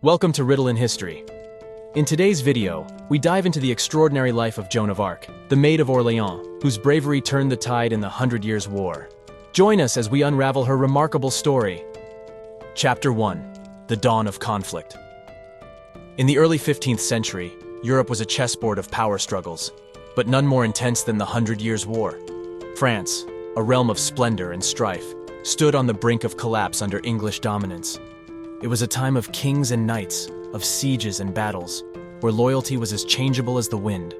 Welcome to Riddle in History. In today's video, we dive into the extraordinary life of Joan of Arc, the Maid of Orléans, whose bravery turned the tide in the 100 Years' War. Join us as we unravel her remarkable story. Chapter 1. The Dawn of Conflict. In the early 15th century, Europe was a chessboard of power struggles, but none more intense than the 100 Years' War. France, a realm of splendor and strife, stood on the brink of collapse under English dominance. It was a time of kings and knights, of sieges and battles, where loyalty was as changeable as the wind.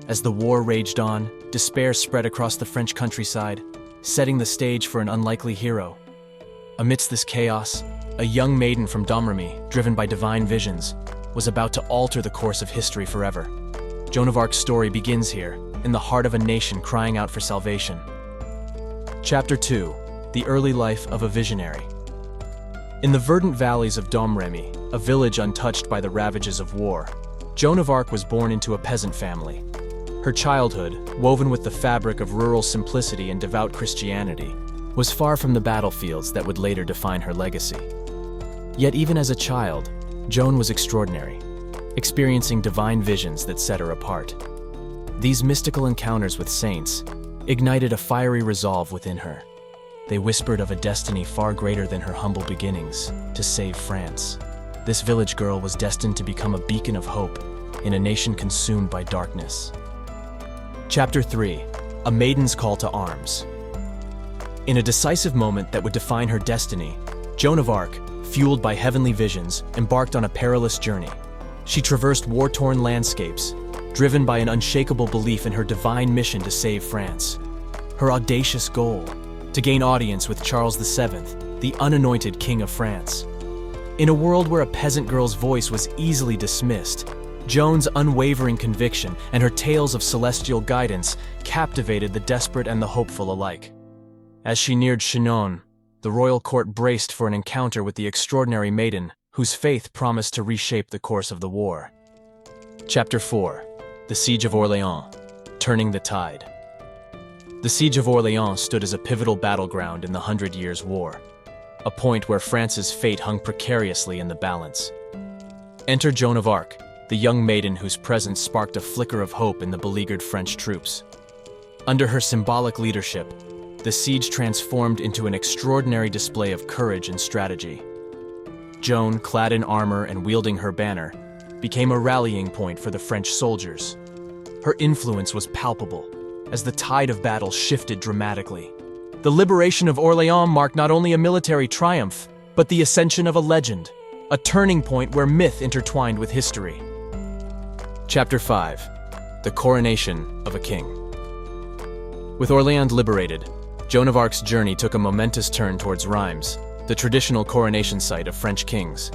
As the war raged on, despair spread across the French countryside, setting the stage for an unlikely hero. Amidst this chaos, a young maiden from Domrémy, driven by divine visions, was about to alter the course of history forever. Joan of Arc's story begins here, in the heart of a nation crying out for salvation. Chapter 2. The Early Life of a Visionary. In the verdant valleys of Domrémy, a village untouched by the ravages of war, Joan of Arc was born into a peasant family. Her childhood, woven with the fabric of rural simplicity and devout Christianity, was far from the battlefields that would later define her legacy. Yet even as a child, Joan was extraordinary, experiencing divine visions that set her apart. These mystical encounters with saints ignited a fiery resolve within her. They whispered of a destiny far greater than her humble beginnings, to save France. This village girl was destined to become a beacon of hope in a nation consumed by darkness. Chapter 3. A Maiden's Call to Arms. In a decisive moment that would define her destiny, Joan of Arc, fueled by heavenly visions, embarked on a perilous journey. She traversed war-torn landscapes, driven by an unshakable belief in her divine mission to save France. Her audacious goal: to gain audience with Charles VII, the unanointed King of France. In a world where a peasant girl's voice was easily dismissed, Joan's unwavering conviction and her tales of celestial guidance captivated the desperate and the hopeful alike. As she neared Chinon, the royal court braced for an encounter with the extraordinary maiden whose faith promised to reshape the course of the war. Chapter 4. The Siege of Orléans, Turning the Tide. The Siege of Orléans stood as a pivotal battleground in the 100 Years' War, a point where France's fate hung precariously in the balance. Enter Joan of Arc, the young maiden whose presence sparked a flicker of hope in the beleaguered French troops. Under her symbolic leadership, the siege transformed into an extraordinary display of courage and strategy. Joan, clad in armor and wielding her banner, became a rallying point for the French soldiers. Her influence was palpable, as the tide of battle shifted dramatically. The liberation of Orléans marked not only a military triumph, but the ascension of a legend, a turning point where myth intertwined with history. Chapter 5. The Coronation of a King. With Orléans liberated, Joan of Arc's journey took a momentous turn towards Reims, the traditional coronation site of French kings.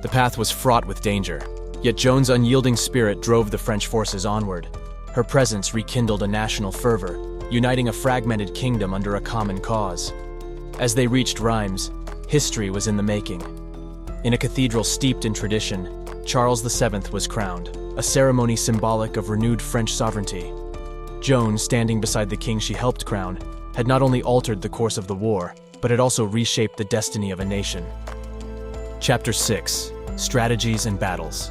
The path was fraught with danger, yet Joan's unyielding spirit drove the French forces onward. Her presence rekindled a national fervor, uniting a fragmented kingdom under a common cause. As they reached Reims, history was in the making. In a cathedral steeped in tradition, Charles VII was crowned, a ceremony symbolic of renewed French sovereignty. Joan, standing beside the king she helped crown, had not only altered the course of the war, but had also reshaped the destiny of a nation. Chapter 6. Strategies and Battles.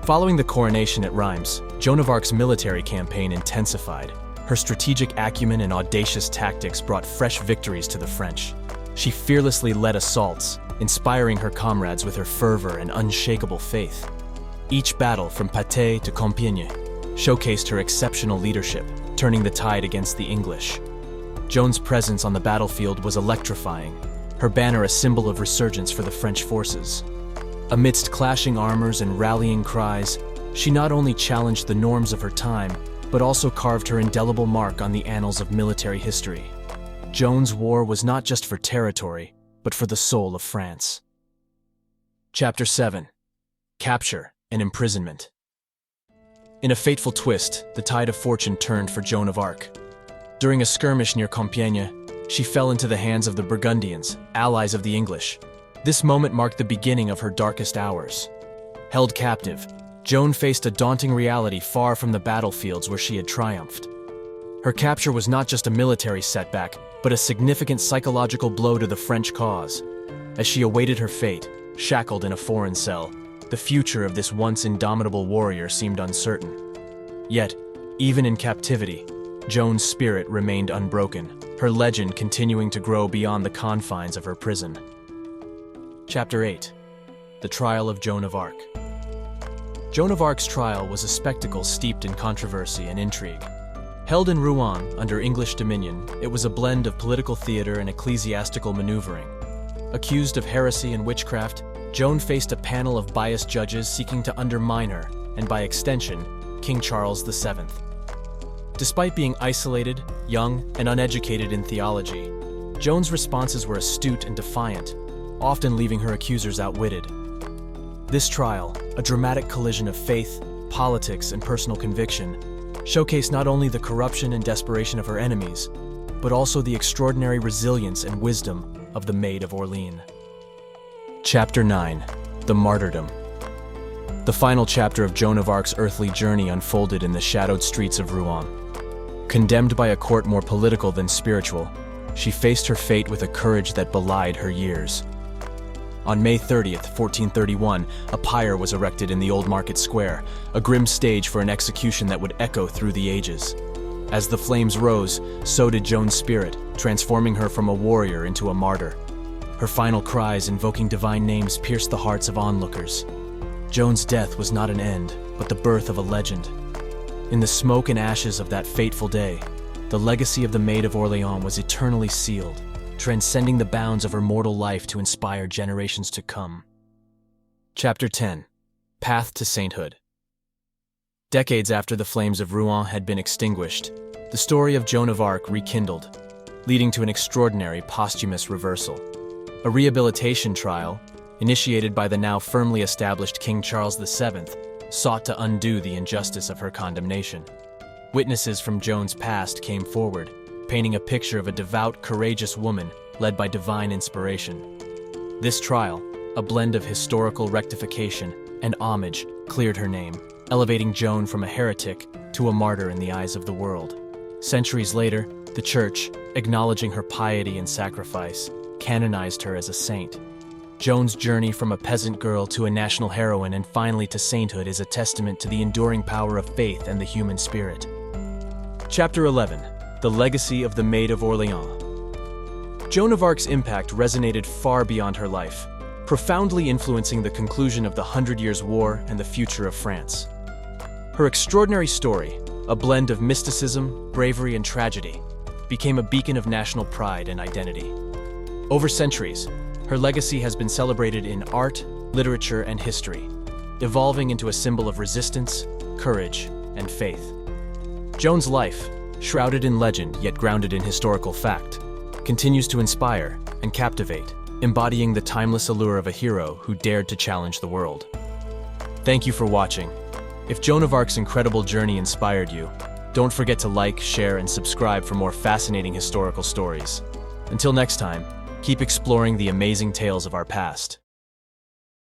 Following the coronation at Reims, Joan of Arc's military campaign intensified. Her strategic acumen and audacious tactics brought fresh victories to the French. She fearlessly led assaults, inspiring her comrades with her fervor and unshakable faith. Each battle, from Patay to Compiègne, showcased her exceptional leadership, turning the tide against the English. Joan's presence on the battlefield was electrifying, her banner a symbol of resurgence for the French forces. Amidst clashing armors and rallying cries, she not only challenged the norms of her time, but also carved her indelible mark on the annals of military history. Joan's war was not just for territory, but for the soul of France. Chapter 7. Capture and Imprisonment. In a fateful twist, the tide of fortune turned for Joan of Arc. During a skirmish near Compiègne, she fell into the hands of the Burgundians, allies of the English. This moment marked the beginning of her darkest hours. Held captive, Joan faced a daunting reality far from the battlefields where she had triumphed. Her capture was not just a military setback, but a significant psychological blow to the French cause. As she awaited her fate, Shackled in a foreign cell, the future of this once indomitable warrior seemed uncertain. Yet, even in captivity, Joan's spirit remained unbroken, her legend continuing to grow beyond the confines of her prison. Chapter 8. The Trial of Joan of Arc. Joan of Arc's trial was a spectacle steeped in controversy and intrigue. Held in Rouen under English dominion, it was a blend of political theater and ecclesiastical maneuvering. Accused of heresy and witchcraft, Joan faced a panel of biased judges seeking to undermine her, and by extension, King Charles VII. Despite being isolated, young, and uneducated in theology, Joan's responses were astute and defiant, often leaving her accusers outwitted. This trial, a dramatic collision of faith, politics, and personal conviction, showcased not only the corruption and desperation of her enemies, but also the extraordinary resilience and wisdom of the Maid of Orléans. Chapter 9. The Martyrdom. The final chapter of Joan of Arc's earthly journey unfolded in the shadowed streets of Rouen. Condemned by a court more political than spiritual, she faced her fate with a courage that belied her years. On May 30th, 1431, a pyre was erected in the Old Market Square, a grim stage for an execution that would echo through the ages. As the flames rose, so did Joan's spirit, transforming her from a warrior into a martyr. Her final cries invoking divine names pierced the hearts of onlookers. Joan's death was not an end, but the birth of a legend. In the smoke and ashes of that fateful day, the legacy of the Maid of Orléans was eternally sealed, transcending the bounds of her mortal life to inspire generations to come. Chapter 10. Path to Sainthood. Decades after the flames of Rouen had been extinguished, the story of Joan of Arc rekindled, leading to an extraordinary posthumous reversal. A rehabilitation trial, initiated by the now firmly established King Charles VII, sought to undo the injustice of her condemnation. Witnesses from Joan's past came forward, painting a picture of a devout, courageous woman led by divine inspiration. This trial, a blend of historical rectification and homage, cleared her name, elevating Joan from a heretic to a martyr in the eyes of the world. Centuries later, the Church, acknowledging her piety and sacrifice, canonized her as a saint. Joan's journey from a peasant girl to a national heroine and finally to sainthood is a testament to the enduring power of faith and the human spirit. Chapter 11. The Legacy of the Maid of Orléans. Joan of Arc's impact resonated far beyond her life, profoundly influencing the conclusion of the 100 Years' War and the future of France. Her extraordinary story, a blend of mysticism, bravery, and tragedy, became a beacon of national pride and identity. Over centuries, her legacy has been celebrated in art, literature, and history, evolving into a symbol of resistance, courage, and faith. Joan's life, shrouded in legend yet grounded in historical fact, continues to inspire and captivate, embodying the timeless allure of a hero who dared to challenge the world. Thank you for watching. If Joan of Arc's incredible journey inspired you, don't forget to like, share, and subscribe for more fascinating historical stories. Until next time, keep exploring the amazing tales of our past.